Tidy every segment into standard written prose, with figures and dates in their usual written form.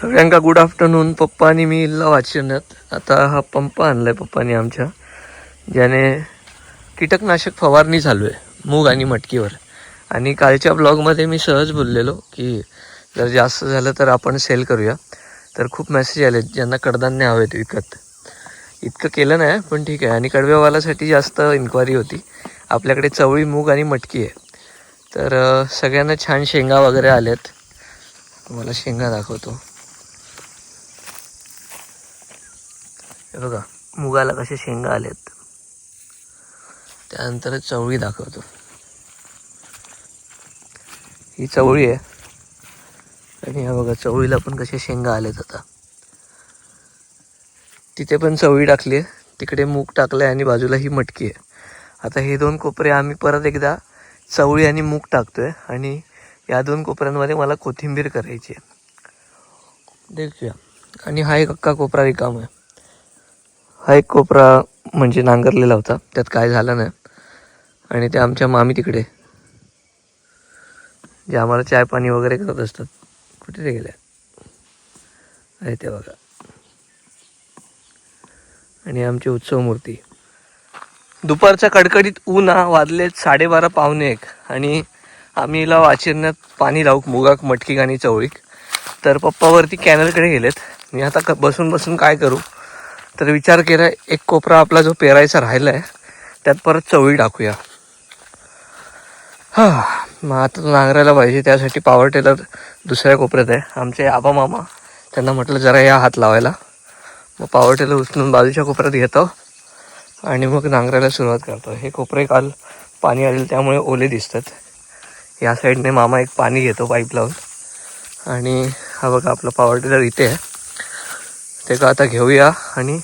सगळ्यांका good afternoon. पप्पा आणि मी इल्ला वाचण्यात. आता हा पंप आणलाय पप्पानी आमच्या, ज्याने कीटकनाशक फवारणी चालू आहे मूग आणि मटकीवर. आणि कालच्या ब्लॉगमध्ये मी सहज बोललेलो की जर जास्त झालं तर आपण सेल करूया. तर खूप मेसेज आले ज्यांना कडधान्य हवेत विकत. इतकं केलं नाही पण ठीक आहे. आणि कडव्यावालासाठी जास्त इन्क्वायरी होती. आपल्याकडे चवळी, मूग आणि मटकी आहे. तर सगळ्यांना छान शेंगा वगैरे आल्यात. तुम्हाला शेंगा दाखवतो. हे बघा मुगाला कसे शेंगा आलेत. त्यानंतर चवळी दाखवतो. ही चवळी आहे आणि हा बघा चवळीला पण कसे शेंगा आलेत. आता तिथे पण चवळी टाकली आहे, तिकडे मूग टाकलं आहे आणि बाजूला ही मटकी आहे. आता हे दोन कोपरे आम्ही परत एकदा चवळी आणि मूग टाकतोय आणि या दोन कोपऱ्यांमध्ये मला कोथिंबीर करायची आहे. देखूया. आणि हा एक अख्खा कोपरा रिकामा आहे. हा एक कोपरा म्हणजे नांगरलेला होता, त्यात काय झालं नाही. आणि ते आमच्या मामी तिकडे जे आम्हाला चाय पाणी वगैरे करत असतात. कुठे ते गेले आहे ते बघा. आणि आमची उत्सव मूर्ती. दुपारचा कडकडीत ऊन वाजलेत 12:30 पावणे 1 आणि आम्ही हिला वाचिरण्यात पाणी लावूक मुगाक मटकीक आणि चवळीक. तर पप्पावरती कॅनलकडे गेलेत. मी आता बसून बसून काय करू तर विचार केला, एक कोपरा आपला जो पेरायचा राहिला आहे त्यात परत चवळी टाकूया. मग आता तो नांगरायला पाहिजे. त्यासाठी पॉवर टेलर दुसऱ्या कोपऱ्यात आहे. आमचे आबा मामा, त्यांना म्हटलं जरा या हात लावायला. मग पॉवर टेलर उचलून बाजूच्या कोपऱ्यात घेतो आणि मग नांगरायला सुरुवात करतो. हे कोपरे काल पाणी आलेलं त्यामुळे ओले दिसतात. या साईडने मामा एक पाणी घेतो पाईप लावून. आणि हा बघा आपला पॉवर टेलर इथे आहे. ते का आता घेऊया आणि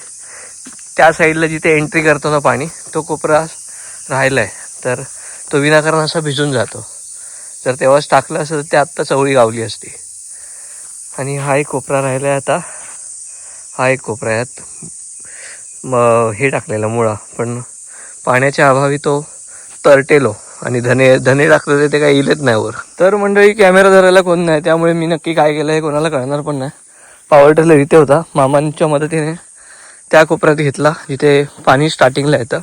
त्या साईडला जिथे एंट्री करतो ना पाणी, तो कोपरा राहिला आहे तर तो विनाकारण असा भिजून जातो. जर तेव्हाच टाकलं असतं तर ते आत्ता चवळी गावली असती. आणि हा एक कोपरा राहिला आहे. आता हा एक कोपरा आहे, मग हे टाकलेला मुळा, पण पाण्याच्या अभावी तो तरटेलो. आणि धने टाकलेले ते काही येईलच नाही वर. तर मंडळी कॅमेरा धरायला कोण नाही, त्यामुळे मी नक्की काय केलं हे कोणाला कळणार पण नाही. पॉवर टेलर इथे होता, मामांच्या मदतीने त्या कोपऱ्यात घेतला जिथे पाणी स्टार्टिंगला येतं.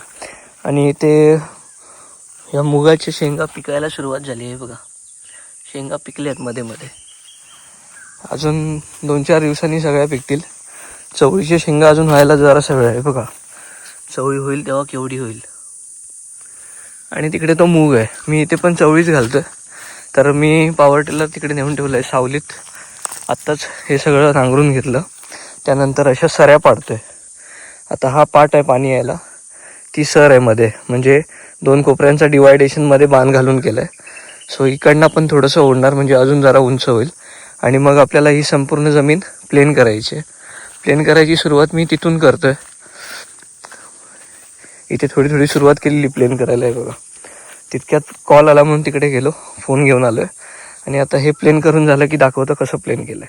आणि इथे या मुगाच्या शेंगा पिकायला सुरुवात झाली आहे बघा. शेंगा पिकल्यात मध्ये मध्ये. अजून 2-4 दिवसांनी सगळ्या पिकतील. चवळीच्या शेंगा अजून व्हायला जरासा वेळ आहे बघा. चवळी होईल तेव्हा केवढी होईल. आणि तिकडे तो मूग आहे. मी इथे पण चवळीच घालतोय. तर मी पॉवर टेलर तिकडे नेऊन ठेवलं आहे सावलीत. आत्ताच हे सगळं नांगरून घेतलं. त्यानंतर अशा सऱ्या पाडतोय. आता हा पाट आहे पाणी यायला, ती सर आहे मध्ये, म्हणजे 2 कोपऱ्यांचा डिवायडेशनमध्ये बांध घालून केलं आहे. सो इकडनं पण थोडंसं ओढणार म्हणजे अजून जरा उंच होईल. आणि मग आपल्याला ही संपूर्ण जमीन प्लेन करायची आहे. प्लेन करायची सुरुवात मी तिथून करतोय. इथे थोडी थोडी सुरुवात केलेली प्लेन करायला आहे बघा. तितक्यात कॉल आला म्हणून तिकडे गेलो, फोन घेऊन आलोय. आणि आता हे प्लेन करून झालं की दाखवतो कसं प्लेन केलंय.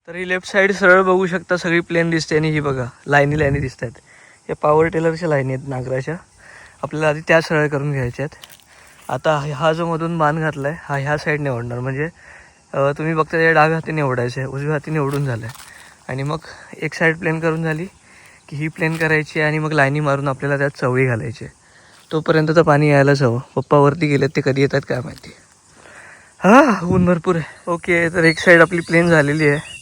तर ही लेफ्ट साईड सरळ बघू शकता, सगळी प्लेन दिसते. आणि ही बघा लाईनी दिसत आहेत. या पॉवर टेलरच्या लाईनी आहेत नांगराच्या. आपल्याला आधी त्या सरळ करून घ्यायच्या आहेत. आता हा जो मधून बांध घातला आहे हा ह्या साईडने ओढणार. म्हणजे तुम्ही बघता त्या डाव्या हातीने ओढायचं आहे, उजव्या हातीने ओढून झालं आहे. आणि मग एक साईड प्लेन करून झाली की ही प्लेन करायची आणि मग लाईनी मारून आपल्याला त्यात चवळी घालायची. तोपर्यंत तर पाणी यायलाच हवं. पप्पावरती गेलेत, ते कधी येतात काय माहिती. ऊन भरपूर आहे. ओके, तर एक साईड आपली प्लेन झालेली आहे.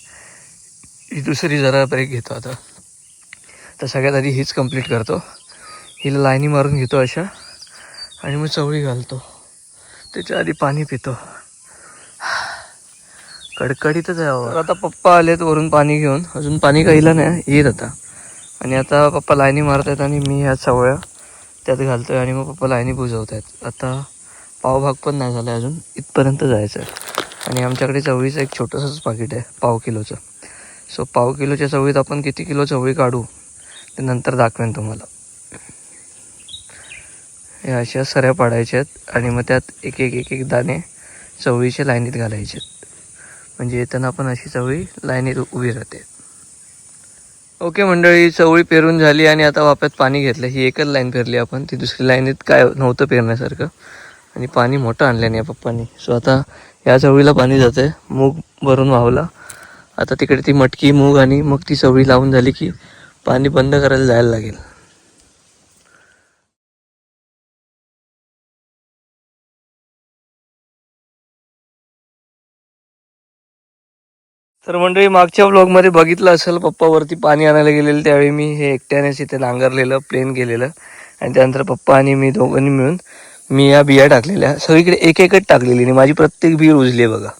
ही दुसरी जरा ब्रेक घेतो आता. तर सगळ्यात आधी हीच कंप्लीट करतो. हिला लाईनी मारून घेतो अशा आणि मग चवळी घालतो. त्याच्या आधी पाणी पितो. कडकडीतच आहे. आता पप्पा आलेत वरून पाणी घेऊन. अजून पाणी काहीला नाही, येत आता. आणि आता पप्पा लाईनी मारत आहेत आणि मी ह्या चवळ्या त्यात घालतोय आणि मग पप्पा लाईनी बुजवत आहेत. आता पावभाग पण नाही झाला अजून, इथपर्यंत जायचं आहे. आणि आमच्याकडे चवळीचं एक छोटंसंच पाकिट आहे पाव किलोचं. सो पाव किलोच्या चवळीत आपण किती किलो चवळी काढू ते नंतर दाखवेन तुम्हाला. हे अशा सऱ्या पाडायच्या आहेत आणि मग त्यात एक एक दाणे चवळीच्या लाईनीत घालायचे आहेत. म्हणजे येताना पण अशी चवळी लाईनीत उभी राहते. ओके मंडळी, चवळी पेरून झाली आणि आता वाप्यात पाणी घेतलं. ही एकच लाईन पेरली आपण, ती दुसरी लाईनीत काय नव्हतं पेरण्यासारखं आणि पाणी मोठं आणलं नाही पप्पांनी. सो आता या चवळीला पाणी जातं. मूग भरून वाहला. आता तिकडे ती मटकी मूग आणि मग ती चवळी लावून झाली की पाणी बंद करायला जायला लागेल. तर मंडळी, मागच्या व्लॉगमध्ये बघितलं असेल पप्पा वरती पाणी आणायला गेलेलं. त्यावेळी मी हे एकट्यानेच इथे नांगरलेलं, प्लेन केलेलं आणि त्यानंतर पप्पा आणि मी दोघांनी मिळून मी या बिया टाकलेल्या. सगळीकडे एक एकच टाकलेली आणि माझी प्रत्येक बी रुजली बघा.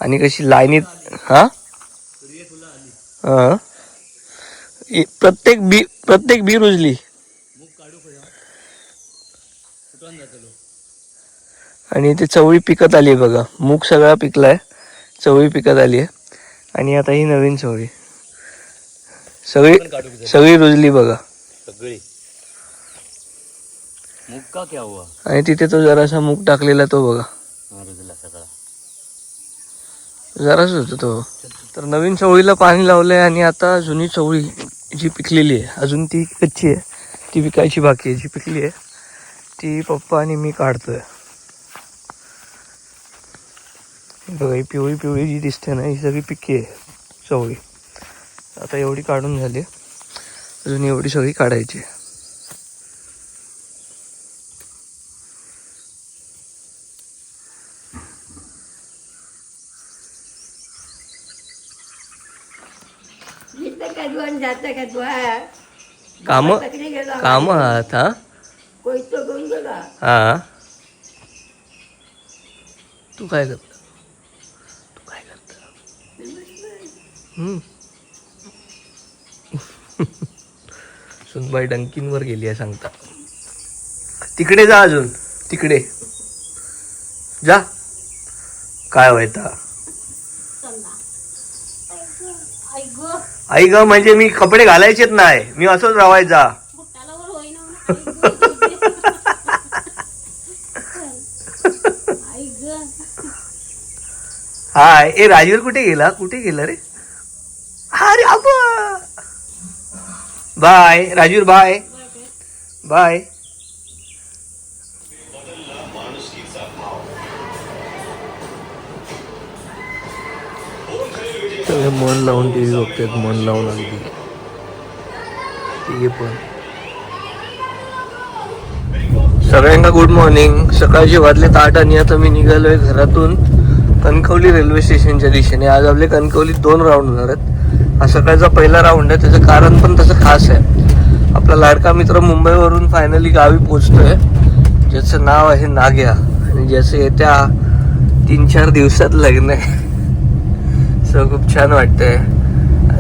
आणि कशी लाईनीत हां हां प्रत्येक बी रुजली. आणि ते चवळी पिकत आली आहे बघा. मूग सगळा पिकलाय, चवळी पिकत आली आहे. आणि आता ही नवीन चवळी सगळी रुजली बघा. सगळी मूग का क्या हुआ? आणि तिथे तो जरासा मूग टाकलेला तो बघा, रुजला सगळा. जराच होतो तो. तर नवीन चवळीला पाणी लावलंय आणि आता जुनी चवळी जी पिकलेली आहे, अजून ती कच्ची आहे, ती विकायची बाकी आहे. जी पिकली आहे ती पप्पा आणि मी काढतोय. बघा ही पिवळी पिवळी जी दिसते ना, ही सगळी पिकी आहे चवळी. आता एवढी काढून झाली, अजून एवढी सगळी काढायची. काम आहात हा हा. तू काय करता? सुनबाई डंकींवर गेली आहे सांगता. तिकडे जा, अजून तिकडे जा. काय व्हायता आई ग, म्हणजे मी कपडे घालायचेच नाही, मी असंच राहायचा. हाय, ए राजवीर कुठे गेला रे? अरे अबा, बाय राजवीर, बाय बाय. सगळे मन लावून टीव्ही बघतात, मन लावून अगदी. ठीक पण सगळ्यांना गुड मॉर्निंग. सकाळचे वाजलेत 8 आणि आता मी निघालोय घरातून कणकवली रेल्वे स्टेशनच्या दिशेने. आज आपले कणकवलीत 2 राऊंड होणार आहेत. हा सकाळचा पहिला राऊंड आहे, त्याचं कारण पण तसं खास आहे. आपला लाडका मित्र मुंबईवरून फायनली गावी पोचतोय, ज्याचं नाव आहे नाग्या आणि ज्याचं येत्या 3-4 दिवसात लग्न आहे. सो खूप छान वाटतंय.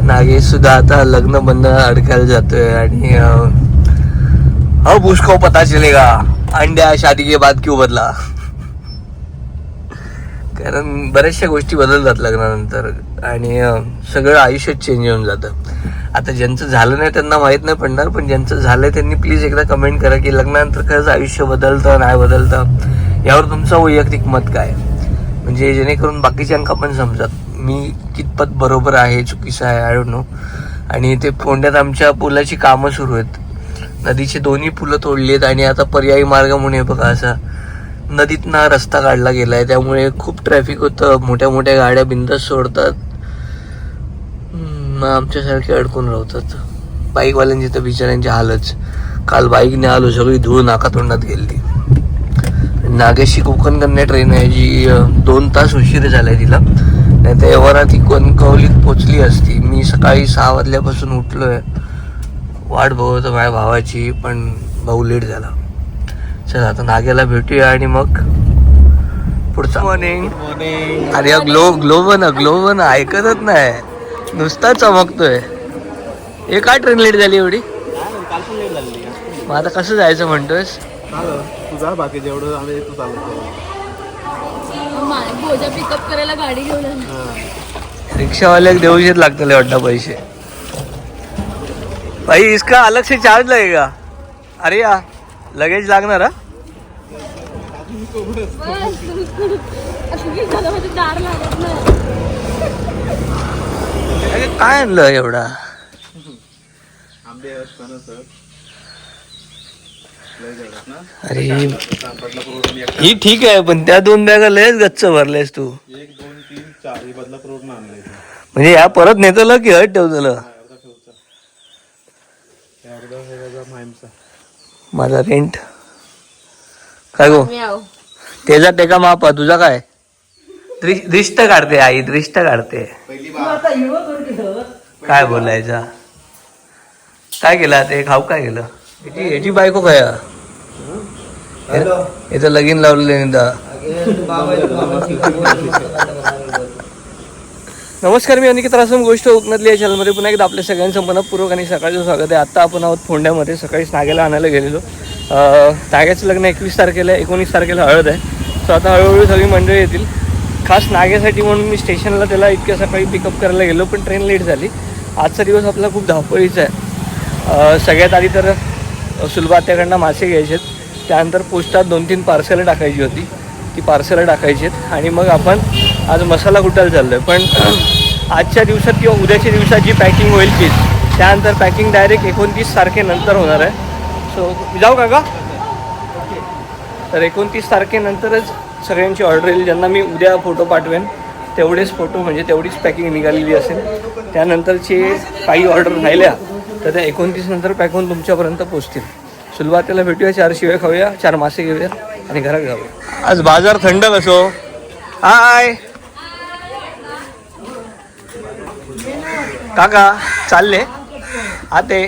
नागेश सुद्धा आता लग्न बंद अडकायला जातोय आणि अब उसको पता चलेगा अंड्या शादी के बाद क्यों बदला. कारण बऱ्याचशा गोष्टी बदलतात लग्नानंतर आणि सगळं आयुष्य चेंज होऊन जातं. आता ज्यांचं झालं नाही त्यांना माहीत नाही पडणार, पण ज्यांचं झालंय त्यांनी प्लीज एकदा कमेंट करा की लग्नानंतर खरंच आयुष्य बदलतं नाही बदलतं, यावर तुमचं वैयक्तिक मत काय, म्हणजे जेणेकरून बाकीच्यांका पण समजत मी कितपत बरोबर आहे चुकीचं आहे, आय डोंट नो. आणि ते फोंड्यात आमच्या पुलाची कामं सुरू आहेत. नदीचे दोन्ही पुलं तोडली आहेत आणि आता पर्यायी मार्ग म्हणून बघा असा नदीतनं रस्ता काढला गेलाय. त्यामुळे खूप ट्रॅफिक होतं, मोठ्या मोठ्या गाड्या बिंदास सोडतात, आमच्यासारखे अडकून राहतात. बाईकवाल्यांची तर बिचाऱ्यांची हालच. काल बाईकने आलो, सगळी धूळ नाकातोंडात गेली. नागेशची कोकण कन्या ट्रेन आहे जी 2 तास उशीर झालाय तिला, नाही तर एव्हाना ती कणकवलीत पोचली असती. मी सकाळी 6 वाजल्यापासून उठलोय, वाट बघतो माझ्या भावाची, पण भाऊ लेट झाला. चला आता नाग्याला भेटूया आणि मग पुढचा. मॉर्निंग. अरे ग्लो बन ऐकतच नाही, नुसता चमकतोय. हे काय ट्रेन लेट झाली एवढी? मग आता कसं जायचं म्हणतोयस? तुझा बाकी जेवढं आम्ही तू चालतो. पिकअप करायला गाडी घेऊन रिक्षावाल्याक देऊशेच लागतले वाटतं पैसे. भाई इसका अलग से चार्ज लगेगा. अरे या लगेज लागणार हा. दार लागत नाही. काय आणलं एवढा? आंबे आहेत, फणस आहेत. लय झाडात ना. अरे बदलापूर रोडून एक ही ठीक आहे, पण त्या 2 बॅगा लयच गच्च भरलेस तू. 1 2 3 4 हे बदलापूर रोडून आणलंय ते. म्हणजे या परत नेतलं की हट ठेवतलं? अर्धा ठेवचा. हे अर्धा हे बघा माईमचा. माझा रेंट काय गो? मी आहो. त्याचा टेका मापा, तुझा काय? दृष्ट काढते आई, दृष्ट काढते. पहिली बार. काय बोलायचा? काय केलं ते खाऊ? काय केलं? याची बायको काय? याचं लगीन लावलेलं नमस्कार, मी अनिकेत रासम. गोष्ट कोकणातली या चॅनलमध्ये पुन्हा एकदा आपल्या सगळ्यांचं मनपूर्वक आणि सकाळचं स्वागत आहे. आत्ता आपण आहोत फोंड्यामध्ये. सकाळी नाग्याला आणायला गेलेलो. नाग्याचं लग्न 21 तारखेला आहे, 19 तारखेला हळद आहे. सो आता हळूहळू सगळी मंडळी येतील. खास नाग्यासाठी म्हणून मी स्टेशनला त्याला इतक्या सकाळी पिकअप करायला गेलो, पण ट्रेन लेट झाली. आजचा दिवस आपला खूप धावपळीचा आहे. सगळ्यात आधी तर सुलभात्याकडनं मासे घ्यायचे आहेत. त्यानंतर पोस्टात 2-3 पार्सलं टाकायची होती, ती पार्सलं टाकायची आहेत. आणि मग आपण आज मसाला कुटायला चाललो आहे. पण आजच्या दिवसात किंवा उद्याच्या दिवसात जी पॅकिंग होईल तीच. त्यानंतर पॅकिंग डायरेक्ट 29 तारखेनंतर होणार आहे. सो जाऊ का? तर 29 तारखेनंतरच सगळ्यांची ऑर्डर येईल. ज्यांना मी उद्या फोटो पाठवेन तेवढेच फोटो, म्हणजे तेवढीच पॅकिंग निघालेली असेल. त्यानंतरचे काही ऑर्डर राहिल्या तर त्या 29 नंतर पॅक होऊन तुमच्यापर्यंत पोचतील. सुलभातेला भेटूया, 4 शिवे खाऊया, 4 मासे घेऊया आणि घरात जाऊया. आज बाजार थंड कसो? हाय काका, चालले आते?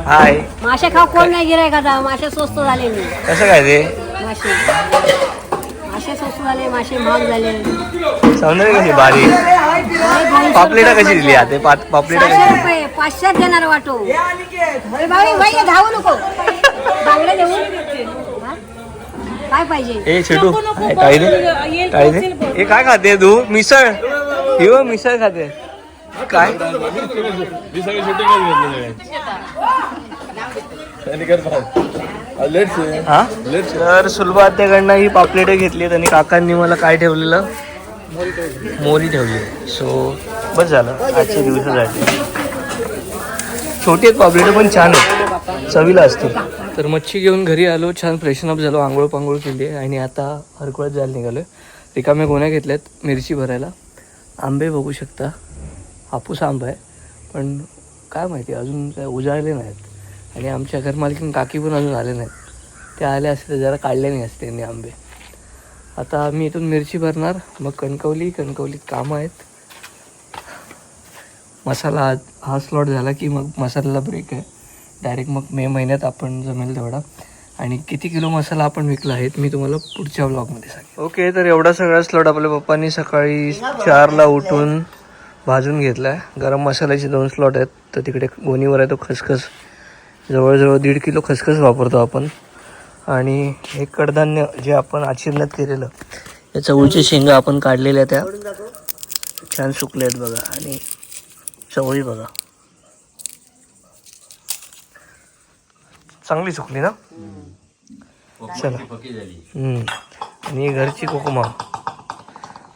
हाय. मासे खाऊ कोण नाही गिराय का? मासे स्वस्त झाले नाही. कसं काय ते? मासे स्वस्त झाले, मासे महाग झाले. सौंदर्य कशी बारीक? पापलेटा कशी दिली आते? पापलेटा कशी 600 दिली? रुपये 500 देणार वाटो. भाई धावू नको. बांगडे देऊ. हा? काय पाहिजे? ए छोटू, काय दे? काय दे? हे काय खाते तू? मिसळ? हिव मिसळ खाते काय? हा, तर सुलभात्याकडनं ही पापलेटे घेतली आणि काकांनी मला काय ठेवलेलं? मोरी ठेवली. सो बस झालं आजच्या दिवसासाठी. छोटी आहेत पापलेटे पण छान आहेत, चवीला असतील. तर मच्छी घेऊन घरी आलो, छान फ्रेशनअप झालो, आंघोळ पांघोळ केली आणि आता हरकुळत जायला निघालो. रिकाम्या गोण्या घेतल्यात मिरची भरायला. आंबे बघू शकता, हापूस आंबा आहे, पण काय माहिती अजून काय उजाळले नाहीत. आणि आमच्या घरमालकीन काकी पण अजून आले नाहीत. ते आले असते तर जरा काढले नाही असते त्यांनी आंबे. आता आम्ही इथून मिरची भरणार, मग कणकवलीत कामं आहेत. मसाला हा स्लॉट झाला की मग मसाल्याला ब्रेक आहे डायरेक्ट. मग मे महिन्यात आपण जमेल तेवढा. आणि किती किलो मसाला आपण विकला आहेत मी तुम्हाला पुढच्या व्लॉगमध्ये सांगेन. ओके, तर एवढा सगळा स्लॉट आपल्या पप्पांनी सकाळी 4ला उठून भाजून घेतला आहे. गरम मसाल्याचे 2 स्लॉट आहेत. तर तिकडे गोणीवर आहे तो खसखस, जवळजवळ 1.5 किलो खसखस वापरतो आपण. आणि हे कडधान्य जे आपण आचिरण्यात केलेलं, या चवळीच्या शेंगा आपण काढलेल्या त्या छान सुकल्या आहेत बघा. आणि चवळी बघा चांगली सुकली ना. चला. आणि घरची कोकमा.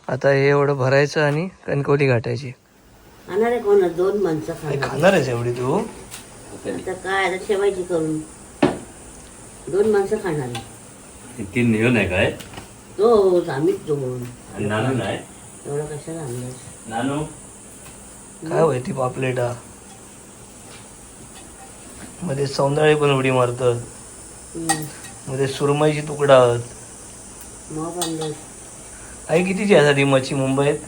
आता हे एवढं भरायचं आणि कणकवली गाठायची. खाणार आहे कोण? 2 माणसं खाणार आहेस एवढी तू? आता काय आता ठेवायची करून 2 माणसं खाणार आहे. 3 नेऊन आहे काय? तो आम्हीच 2. आणि नानू नाही? एवढं कशाला आणलं? नानू काय होती पापलेटा मध्ये सौंदर्य पण उडी मारतात, मध्ये सुरमईची तुकडा. मग आणलं आई कितीची यासाठी मच्छी मुंबईत?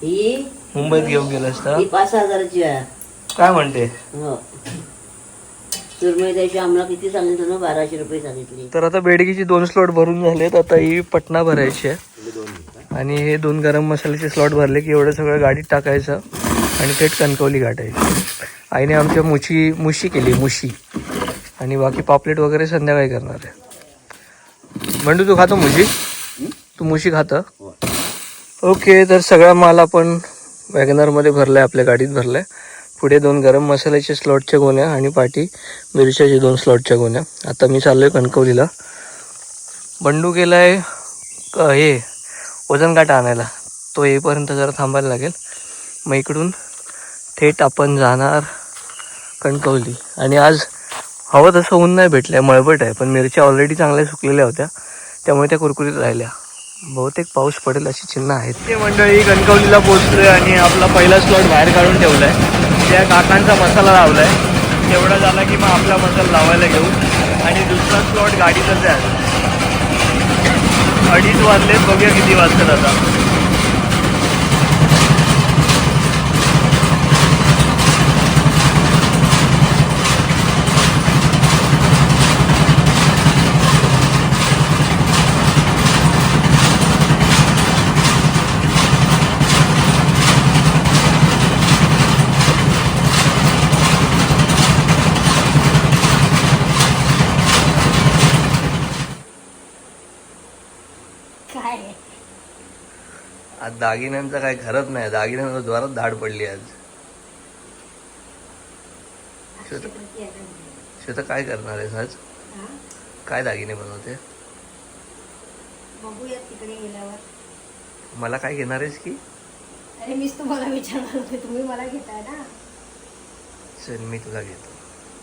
ही मुंबईत घेऊन गेलं असता 5,000ची आहे. काय म्हणते? हो, सुरमई द्यायची आम्हाला किती सांगितलं ना? 1200 रुपये सांगितले. तर आता बेडगीची 2 स्लॉट भरून झालेत. आता ही पटना भरायची आहे. आणि हे 2 गरम मसाल्याचे स्लॉट भरले की एवढं सगळं गाडीत टाकायचं आणि थेट कणकवली गाठायची. आईने आमच्या मुशी केली, मुशी. आणि बाकी पापलेट वगैरे संध्याकाळी करणार आहे. बंडू तू खातो मुशी? तू मुशी खातं? ओके, तर सगळा माल आपण वॅगनरमध्ये भरला आहे, आपल्या गाडीत भरला आहे. पुढे 2 गरम मसाल्याच्या स्लॉटच्या गोण्या आणि पाठी मिरच्याच्या 2 स्लॉटच्या गोण्या. आता मी चाललो आहे कणकवलीला. बंडू गेला आहे हे वजन काटा आणायला. तो येईपर्यंत जरा थांबायला लागेल. मग इकडून थेट आपण जाणार कणकवली. आणि आज हवं तसं ऊन नाही भेटलं आहे, मळबट आहे, पण मिरच्या ऑलरेडी चांगल्या सुकलेल्या होत्या त्यामुळे त्या कुरकुरीत राहिल्या. बहुतेक पाऊस पडेल अशी चिन्ह आहेत. ते मंडळी कणकवलीला पोहोचलोय आणि आपला पहिला स्लॉट बाहेर काढून ठेवलाय. त्या काकांचा मसाला लावलाय. तेवढा झाला की मग आपला मसाला लावायला घेऊ आणि दुसरा स्लॉट गाडीतच आहे. 2:30 वाजले, बघूया किती वाजतात आता. काय आज दागिन्यांचं काय खरंच नाही. दागिन्यांवर जोरात धाड पडली आज. श्वेता काय करणार आहेस आज? काय दागिने बनवते? बघूया तिकडे गेल्यावर. मला काय घेणार आहेस की? अरे मीच तुम्हाला विचारणार होते, तुम्ही मला घेताय ना. चल मी तुला घेतो.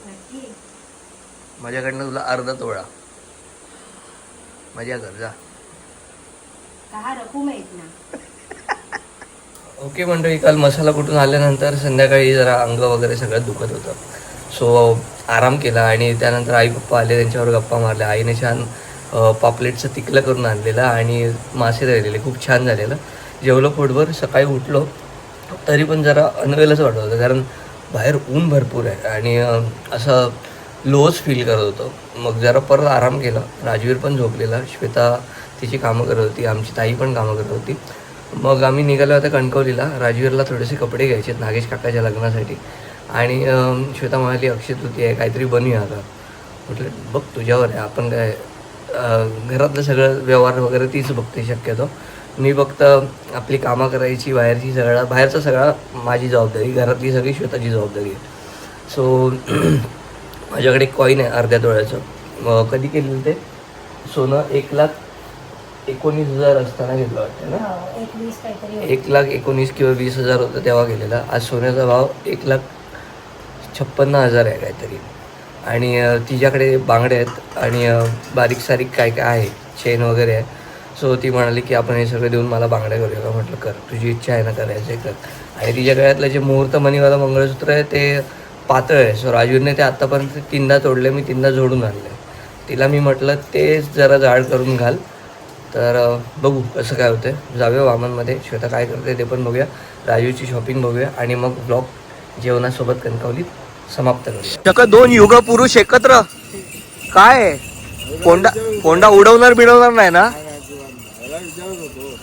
नक्की. माझ्याकडनं तुला अर्धा तोळा. मजा कर जा. का रकू माहित ना. ओके मंडळी, काल मसाला कुठून आल्यानंतर संध्याकाळी जरा अंग वगैरे सगळं दुखत होतं. सो आराम केला आणि त्यानंतर आई पप्पा आले, त्यांच्यावर गप्पा मारल्या. आईने छान पापलेटचं तिकलं करून आणलेलं आणि मासे राहिलेले, खूप छान झालेलं. जेवलं पोटभर. सकाळी उठलो तरी पण जरा अनवेलच वाटत होतं, कारण बाहेर ऊन भरपूर आहे आणि असं लोच फील करत होतो. मग जरा परत आराम केला. राजवीर पण झोपलेला, श्वेता तिची कामं करत होती, आमची ताई पण कामं करत होती. मग आम्ही निघालो होतो कणकवलीला. राजवीरला थोडेसे कपडे घ्यायचे आहेत नागेश काकाच्या लग्नासाठी. आणि श्वेता म्हणाली अक्षय तृतीया आहे, काहीतरी बनूया आता. म्हटलं बघ तुझ्यावर आहे, आपण काय घरातलं सगळं व्यवहार वगैरे तीच बघते शक्यतो. मी फक्त आपली कामं करायची, बाहेरचा सगळा माझी जबाबदारी, घरातली सगळी श्वेताची जबाबदारी आहे. सो माझ्याकडे एक कॉईन आहे अर्ध्या तोळ्याचं. कधी केलेलं ते सोनं 1,19,000 असताना घेतलं वाटतं ना. 21 काहीतरी. 1,19,000 किंवा 20,000 होतं तेव्हा गेलेला. आज सोन्याचा भाव 1,56,000 आहे काहीतरी. आणि तिच्याकडे बांगडे आहेत आणि बारीक सारीक काय काय आहे, चेन वगैरे आहे. सो ती म्हणाली की आपण हे सगळं देऊन मला बांगड्या करूया का. म्हटलं कर, तुझी इच्छा आहे ना करायचं आहे कर. आणि तिच्या गळ्यातलं जे मुहूर्त मणीवाला मंगळसूत्र आहे ते पातळ आहे. सो राजूरने ते आत्तापर्यंत 3दा तोडले, मी 3दा जोडून आणले. तिला मी म्हटलं तेच जरा जाड करून घाल. तर बघू कसं काय होतं. जाऊया वामनमध्ये, श्वेता काय करते ते पण बघूया, राजूची शॉपिंग बघूया आणि मग ब्लॉग जेवणासोबत कणकवलीत समाप्त करूया. 2 युग पुरुष एकत्र काय कोंडा उडवणार बिडवणार नाही ना.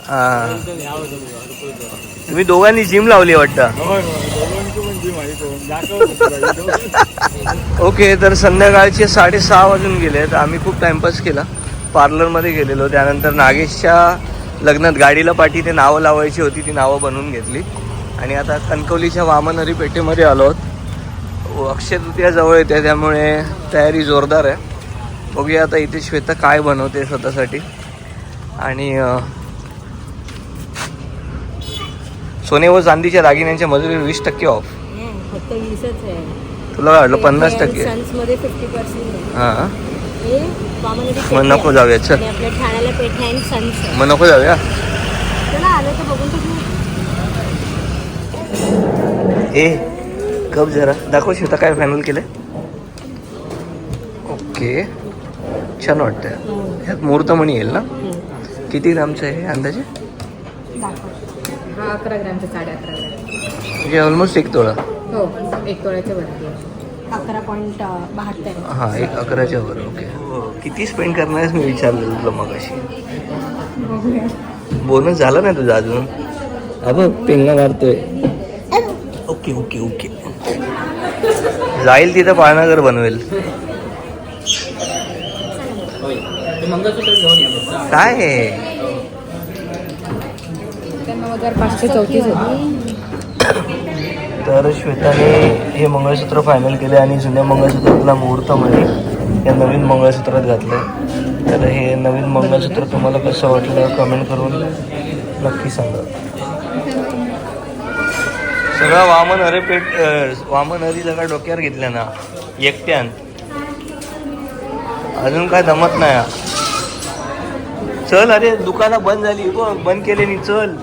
हा, तुम्ही दोघांनी जिम लावली वाटतं. ओके, तर संध्याकाळचे 6:30 वाजून गेले. तर आम्ही खूप टाइमपास केला. पार्लरमध्ये गेलेलो. त्यानंतर नागेशच्या लग्नात गाडीला पाठी ते नावं लावायची होती, ती नावं बनवून घेतली. आणि आता कणकवलीच्या वामनहरी पेठेमध्ये आलो आहोत. अक्षय तृतीया जवळ येते त्यामुळे तयारी जोरदार आहे. बघूया आता इथे श्वेता काय बनवते स्वतःसाठी. आणि सोने व चांदीच्या दागिन्यांच्या मजुरी 20% ऑफ. फक्त 20च आहे. तुला वाटलं 50%. सन्समध्ये 50% आहे. हां, हे वामनहरी पेठ मग नको आहे. जाऊया. चल आणि आपल्या ठाण्याला पेठ आहे आणि सन्स आहे. मग नको जाऊया. चला आलं तर बघून तर घेऊ. ए कप जरा दाखव श्वेता, काय फायनल केलं. ओके, छान वाटतं. ह्यात मुहूर्तमणी येईल ना. किती ग्रामचं आहे अंदाजे? दाखव. हा 11 ग्रामचा, 11.5 ग्राम. म्हणजे ऑलमोस्ट 1 तोळा. हो, 1 तोळ्याच्या वरती. 11.72. हां, 11च्या वर. ओके, किती स्पेंड करणार आहेस मी विचारलेलं तुला मग अशी. बोनस झाला नाही तुझा अजून. अबं पेंगा मारतोय. ओके ओके ओके, जाईल तिथं पाळणाघर बनवेल. काय आहे 9534 होती. तर श्वेताने हे मंगळसूत्र फायनल केले आणि जुन्या मंगळसूत्रातला मुहूर्तमध्ये या नवीन मंगळसूत्रात घातलं. तर हे नवीन मंगळसूत्र तुम्हाला कसं वाटलं कमेंट करून नक्की सांगा. सगळं वामन हरी सगळं डोक्यावर घेतलं ना एकट्यान. अजून काय जमत नाही. चल अरे दुकानं बंद झाली, बंद केले नि चल.